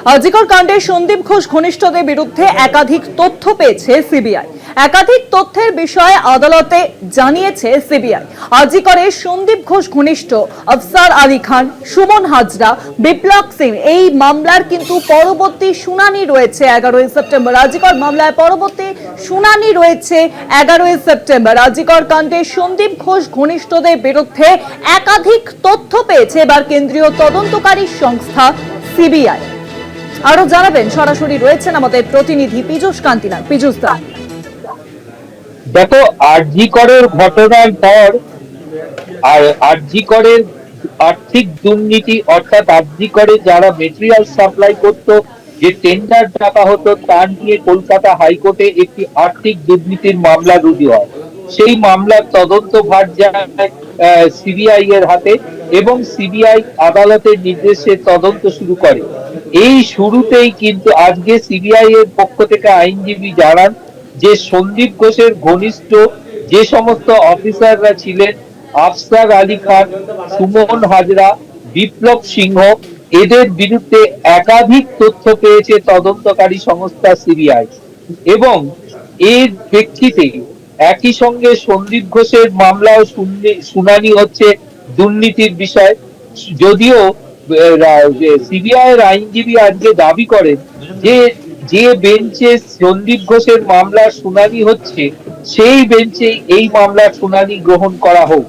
আজিকর কাণ্ডে সন্দীপ ঘোষ ঘনিষ্ঠদের বিরুদ্ধে একাধিক তথ্য পেয়েছে সিবিআই। একাধিক তথ্যের বিষয়ে আদালতে জানিয়েছে সিবিআই। আজিকরে সন্দীপ ঘোষ ঘনিষ্ঠ আফসার আলী খান, সুমন হাজরা, বিপ্লব সিং এই মামলার কিন্তু পরবর্তী শুনানি রয়েছে 11ই সেপ্টেম্বর। আজিকর মামলায় পরবর্তী শুনানি রয়েছে 11ই সেপ্টেম্বর। আজিকর কাণ্ডে সন্দীপ ঘোষ ঘনিষ্ঠদের বিরুদ্ধে একাধিক তথ্য পেয়েছে এবার কেন্দ্রীয় তদন্তকারী সংস্থা সিবিআই। আরো জানাবেন, সরাসরি রয়েছেন আমাদের প্রতিনিধি পীযূষ কান্তিনাথ। পীযূষ দা, দেখো, আরজি করের ঘটনার পর আর আরজি করের আর্থিক দুর্নীতি, অর্থাৎ আরজি করে যারা মেটেরিয়াল সাপ্লাই করতো, যে টেন্ডার টাকা হতো, তা নিয়ে কলকাতা হাইকোর্টে একটি আর্থিক দুর্নীতির মামলা রুজু হয়। সেই মামলার তদন্ত ভার যায় সিবিআই এর হাতে এবং সিবিআই আদালতের নির্দেশে তদন্ত শুরু করে। এই শুরুতেই কিন্তু আজকে সিবিআই এর পক্ষ থেকে আইনজীবী জানান যে সন্দীপ ঘোষের ঘনিষ্ঠ যে সমস্ত অফিসাররা ছিলেন, আফসার আলী খান, সুমন হাজরা, বিপ্লব সিংহ, এদের বিরুদ্ধে একাধিক তথ্য পেয়েছে তদন্তকারী সংস্থা সিবিআই এবং এর প্রেক্ষিতে একই সঙ্গে সন্দীপ ঘোষের মামলাও শুনানি হচ্ছে দুর্নীতির বিষয়। যদিও সিবিআই এর আইনজীবী আজকে দাবি করেন যে বেঞ্চে সন্দীপ ঘোষের মামলার শুনানি হচ্ছে সেই বেঞ্চে এই মামলার শুনানি গ্রহণ করা হোক।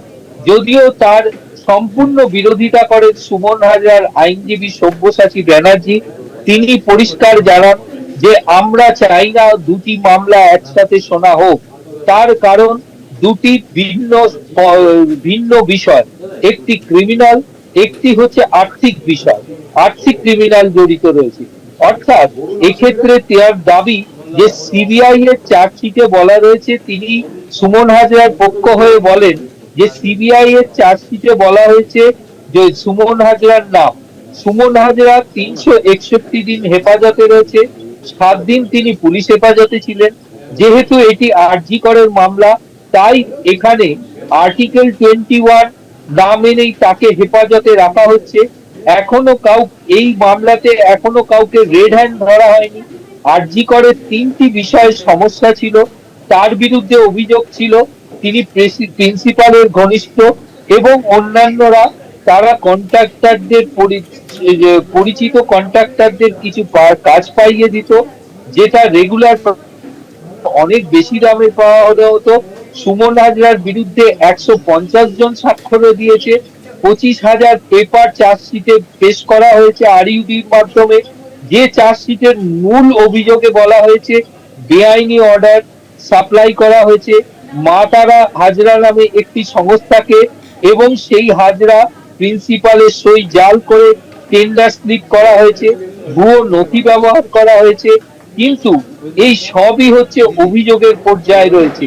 যদিও তার সম্পূর্ণ বিরোধিতা করেন সুমন হাজরার আইনজীবী সব্যসাচী ব্যানার্জি। তিনি পরিষ্কার জানান যে আমরা চাই না দুটি মামলা একসাথে শোনা হোক, তার কারণ দুটি ভিন্ন বিষয়, একটি ক্রিমিনাল, একটি হচ্ছে আর্থিক বিষয়, আর্থিক ক্রিমিনাল জড়িত রয়েছে। অর্থাৎ এক্ষেত্রে তার দাবি যে সিবিআই এর চার্জশিটে বলা রয়েছে, তিনি সুমন হাজরার পক্ষ হয়ে বলেন যে সিবিআই এর চার্জশিটে বলা হয়েছে যে সুমন হাজরার নাম। সুমন হাজরা 361 দিন হেফাজতে রয়েছে, 7 দিন তিনি পুলিশ হেফাজতে ছিলেন। যেহেতু এটি আরজি করের মামলা, তাই এখানে আর্টিকেল 21 না মেনেই তাকে হেফাজতে রাখা হচ্ছে। এই মামলাতে এখনো কাউকে রেড হ্যান্ড ধরা হয়নি। আরজি করের 3টি বিষয়ে সমস্যা ছিল, তার বিরুদ্ধে অভিযোগ ছিল তিনি প্রিন্সিপালের ঘনিষ্ঠ এবং অন্যান্যরা তারা কন্ট্রাক্টরদের পরিচিত কন্ট্রাক্টরদের কিছু কাজ পাইয়ে দিত, যেটা রেগুলার অনেক বেশি দামে পাওয়া হতো। সুমন হাজরার বিরুদ্ধে 150 জন স্বাক্ষর দিয়েছে, 25,000 পেপার চার্জশিটে পেশ করা হয়েছে আরইউডির মাধ্যমে। যে চার্জশিটের মূল অভিযোগে বলা হয়েছে বেআইনি অর্ডার সাপ্লাই করা হয়েছে মা তারা হাজরা নামে একটি সংস্থাকে এবং সেই হাজরা প্রিন্সিপালের সই জাল করে টেন্ডার স্লিপ করা হয়েছে, ভুয়ো নথি ব্যবহার করা হয়েছে। কিন্তু এই সবই হচ্ছে অভিযোগের পর্যায়ে রয়েছে।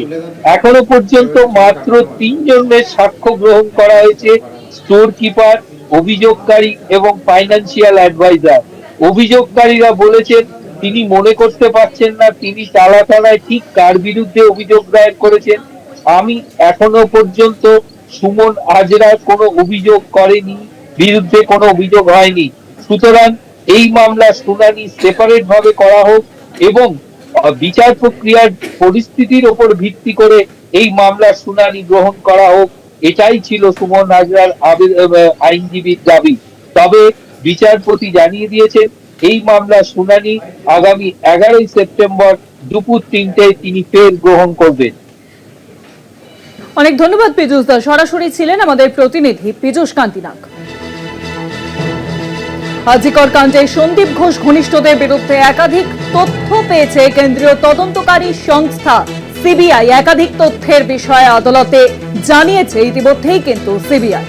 এখনো পর্যন্ত মাত্র 3 জনের সাক্ষ্য গ্রহণ করা হয়েছে, স্টোর কিপার, অভিযোগকারী এবং ফাইন্যান্সিয়াল অ্যাডভাইজার। অভিযোগকারীরা বলেছেন তিনি মনে করতে পারছেন না তিনি তালা থানায় ঠিক কার বিরুদ্ধে অভিযোগ দায়ের করেছেন। আমি এখনো পর্যন্ত সুমন হাজরার কোনো অভিযোগ করেনি, বিরুদ্ধে কোনো অভিযোগ হয়নি। সুতরাং এই মামলার শুনানি সেপারেট ভাবে করা হোক এবং বিচার প্রক্রিয়ার পরিস্থিতির উপর ভিত্তি করে এই মামলার শুনানি গ্রহণ করা হোক, এটাই ছিল সুমন হাজরার আইনজীবীর দাবি। তবে বিচারপতি জানিয়ে দিয়েছেন এই মামলার শুনানি আগামী 11ই সেপ্টেম্বর দুপুর 3টায় তিনি ফের গ্রহণ করবেন। অনেক ধন্যবাদ পীযূষ দা, সরাসরি ছিলেন আমাদের প্রতিনিধি পীযূষ কান্তিনাথ। আজিকর কাণ্ডে সন্দীপ ঘোষ ঘনিষ্ঠদের বিরুদ্ধে একাধিক তথ্য পেয়েছে কেন্দ্রীয় তদন্তকারী সংস্থা সিবিআই। একাধিক তথ্যের বিষয়ে আদালতে জানিয়েছে ইতিমধ্যেই কিন্তু সিবিআই।